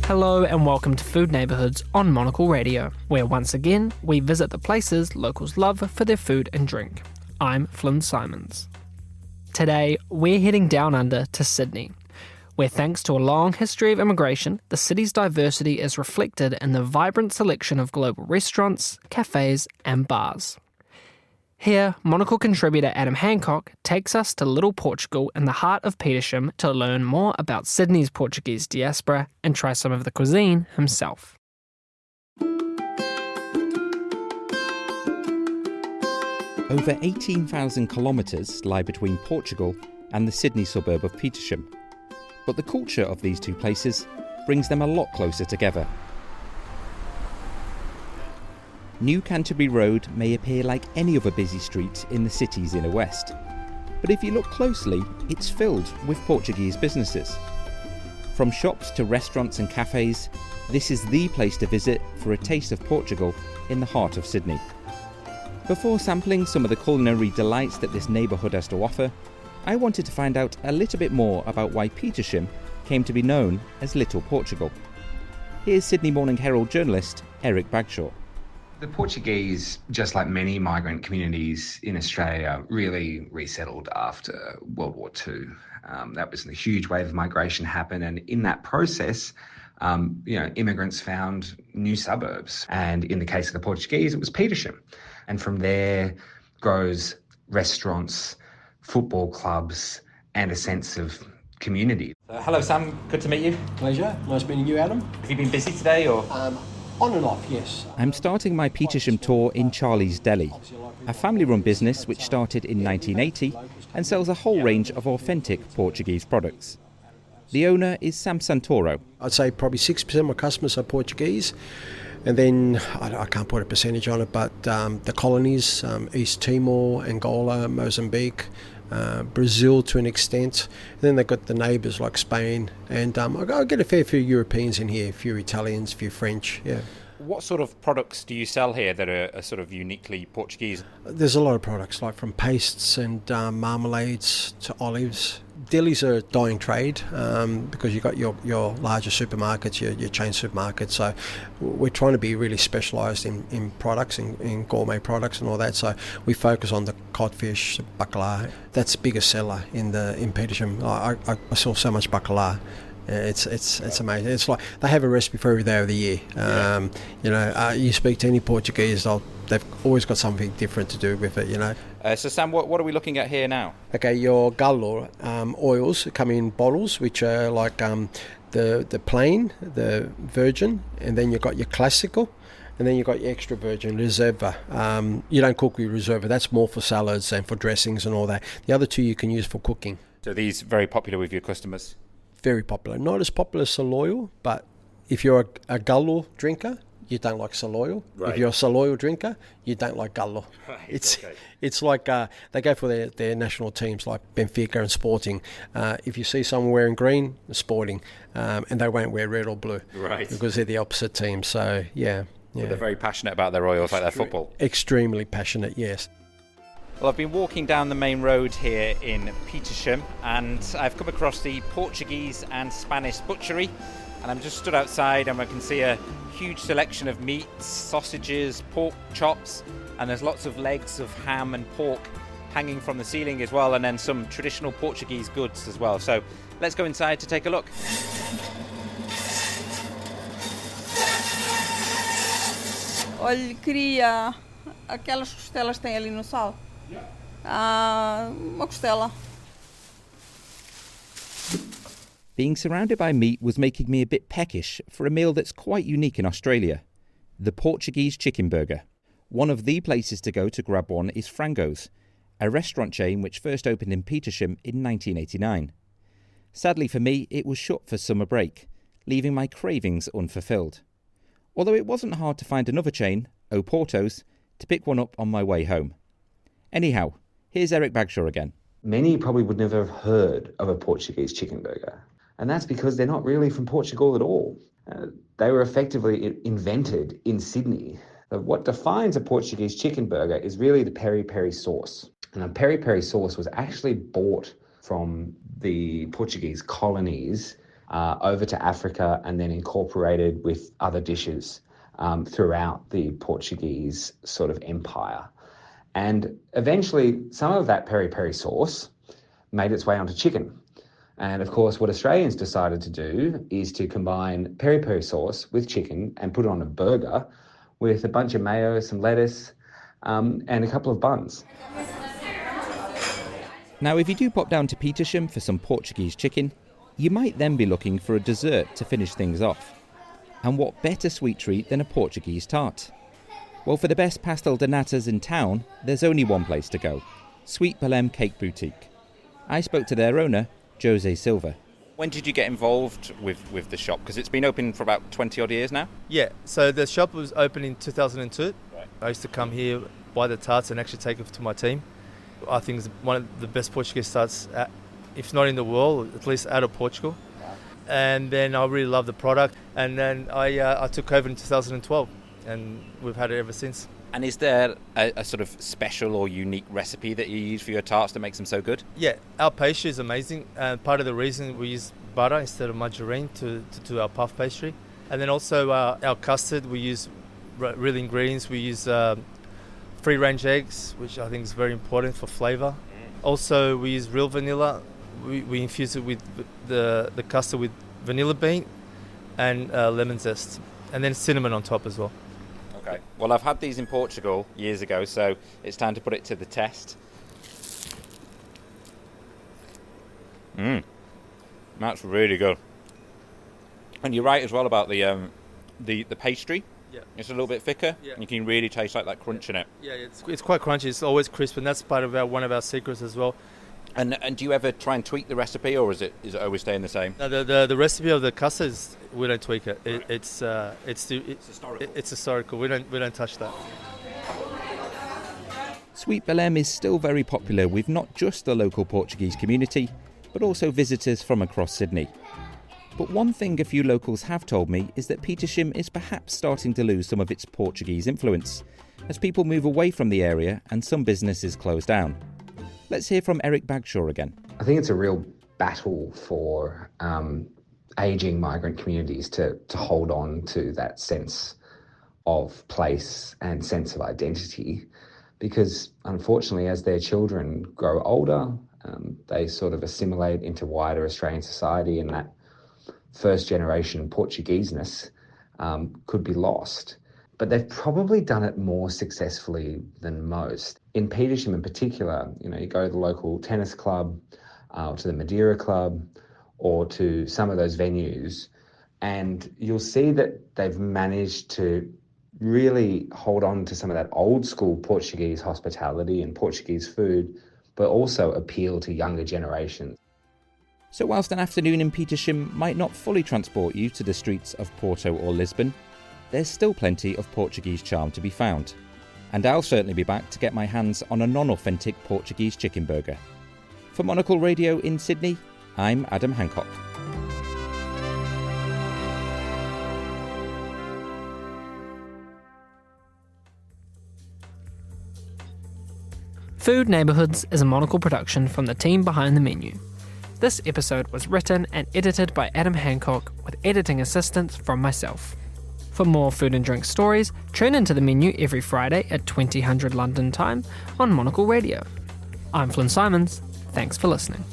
Hello and welcome to Food Neighbourhoods on Monocle Radio, where once again we visit the places locals love for their food and drink. I'm Flynn Simons. Today we're heading down under to Sydney, where thanks to a long history of immigration, the city's diversity is reflected in the vibrant selection of global restaurants, cafes and bars. Here, Monocle contributor Adam Hancock takes us to Little Portugal in the heart of Petersham to learn more about Sydney's Portuguese diaspora and try some of the cuisine himself. Over 18,000 kilometres lie between Portugal and the Sydney suburb of Petersham, but the culture of these two places brings them a lot closer together. New Canterbury Road may appear like any other busy street in the city's inner west, but if you look closely, it's filled with Portuguese businesses. From shops to restaurants and cafes, this is the place to visit for a taste of Portugal in the heart of Sydney. Before sampling some of the culinary delights that this neighbourhood has to offer, I wanted to find out a little bit more about why Petersham came to be known as Little Portugal. Here's Sydney Morning Herald journalist Eric Bagshaw. The Portuguese, just like many migrant communities in Australia, really resettled after World War II. That was a huge wave of migration happened, and in that process, immigrants found new suburbs. And in the case of the Portuguese, it was Petersham. And from there grows restaurants, football clubs, and a sense of community. Hello Sam, good to meet you. Pleasure, nice meeting you, Adam. Have you been busy today or? On and off, yes. I'm starting my Petersham tour in Charlie's Deli, a family-run business which started in 1980 and sells a whole range of authentic Portuguese products. The owner is Sam Santoro. I'd say probably 6% of my customers are Portuguese, and then I can't put a percentage on it, but the colonies, East Timor, Angola, Mozambique, Brazil to an extent. And then they've got the neighbours like Spain, and I get a fair few Europeans in here, a few Italians, a few French, yeah. What sort of products do you sell here that are sort of uniquely Portuguese? There's a lot of products, like from pastes and marmalades to olives. Delis are a dying trade because you've got your larger supermarkets, your chain supermarkets. So we're trying to be really specialised in products, in gourmet products and all that. So we focus on the codfish, bacala. That's the biggest seller in Petersham. I saw so much bacala. It's amazing. It's like they have a recipe for every day of the year. You speak to any Portuguese, they've always got something different to do with it, So Sam, what are we looking at here now? Okay, your gallo oils come in bottles, which are like the plain, the virgin, and then you've got your classical, and then you've got your extra virgin, reserva. You don't cook with reserva, that's more for salads and for dressings and all that. The other two you can use for cooking. So these very popular with your customers? Very popular. Not as popular as Saloio, but if you're a gallo drinker, you don't like Saloio. Right. If you're a Saloio drinker, you don't like gallo. Right, it's like they go for their national teams like Benfica and Sporting. If you see someone wearing green, Sporting, and they won't wear red or blue. Right. Because they're the opposite team. So, yeah. They're very passionate about their oils, like their football. Extremely passionate, yes. Well, I've been walking down the main road here in Petersham and I've come across the Portuguese and Spanish butchery, and I'm just stood outside and I can see a huge selection of meats, sausages, pork chops, and there's lots of legs of ham and pork hanging from the ceiling as well, and then some traditional Portuguese goods as well. So let's go inside to take a look. Olha, queria aquelas costelas que tem ali no sal. Uma costela. Being surrounded by meat was making me a bit peckish for a meal that's quite unique in Australia. The Portuguese chicken burger. One of the places to go to grab one is Frango's, a restaurant chain which first opened in Petersham in 1989. Sadly for me, it was shut for summer break, leaving my cravings unfulfilled. Although it wasn't hard to find another chain, Oporto's, to pick one up on my way home. Anyhow, here's Eric Bagshaw again. Many probably would never have heard of a Portuguese chicken burger, and that's because they're not really from Portugal at all. They were effectively invented in Sydney. But what defines a Portuguese chicken burger is really the peri-peri sauce. And the peri-peri sauce was actually bought from the Portuguese colonies over to Africa and then incorporated with other dishes throughout the Portuguese sort of empire. And eventually some of that peri-peri sauce made its way onto chicken. And of course, what Australians decided to do is to combine peri-peri sauce with chicken and put it on a burger with a bunch of mayo, some lettuce, and a couple of buns. Now, if you do pop down to Petersham for some Portuguese chicken, you might then be looking for a dessert to finish things off. And what better sweet treat than a Portuguese tart? Well, for the best pastel de natas in town, there's only one place to go, Sweet Belém Cake Boutique. I spoke to their owner, Jose Silva. When did you get involved with the shop? Because it's been open for about 20 odd years now? Yeah, so the shop was open in 2002. Right. I used to come here, buy the tarts and actually take it to my team. I think it's one of the best Portuguese tarts, if not in the world, at least out of Portugal. Wow. And then I really loved the product. And then I took over in 2012 and we've had it ever since. And is there a sort of special or unique recipe that you use for your tarts that makes them so good? Yeah, our pastry is amazing. And part of the reason we use butter instead of margarine to do our puff pastry. And then also our custard, we use real ingredients. We use free-range eggs, which I think is very important for flavour. Also, we use real vanilla. We infuse it with the custard with vanilla bean and lemon zest. And then cinnamon on top as well. Okay. Well, I've had these in Portugal years ago, so it's time to put it to the test. That's really good. And you're right as well about the pastry. Yeah. It's a little bit thicker. Yeah. And you can really taste like that crunch in it. Yeah, it's quite crunchy. It's always crisp, and that's part of one of our secrets as well. And do you ever try and tweak the recipe, or is it always staying the same? No, the recipe of the custard we don't tweak it. It's historical. It's historical. We don't touch that. Sweet Belém is still very popular with not just the local Portuguese community, but also visitors from across Sydney. But one thing a few locals have told me is that Petersham is perhaps starting to lose some of its Portuguese influence, as people move away from the area and some businesses close down. Let's hear from Eric Bagshaw again. I think it's a real battle for ageing migrant communities to hold on to that sense of place and sense of identity, because unfortunately as their children grow older, they sort of assimilate into wider Australian society, and that first generation Portugueseness could be lost. But they've probably done it more successfully than most. In Petersham in particular, you go to the local tennis club, to the Madeira club, or to some of those venues, and you'll see that they've managed to really hold on to some of that old school Portuguese hospitality and Portuguese food, but also appeal to younger generations. So whilst an afternoon in Petersham might not fully transport you to the streets of Porto or Lisbon, there's still plenty of Portuguese charm to be found. And I'll certainly be back to get my hands on a non-authentic Portuguese chicken burger. For Monocle Radio in Sydney, I'm Adam Hancock. Food Neighbourhoods is a Monocle production from the team behind the menu. This episode was written and edited by Adam Hancock with editing assistance from myself. For more food and drink stories, tune into the menu every Friday at 2000 London time on Monocle Radio. I'm Flynn Simons. Thanks for listening.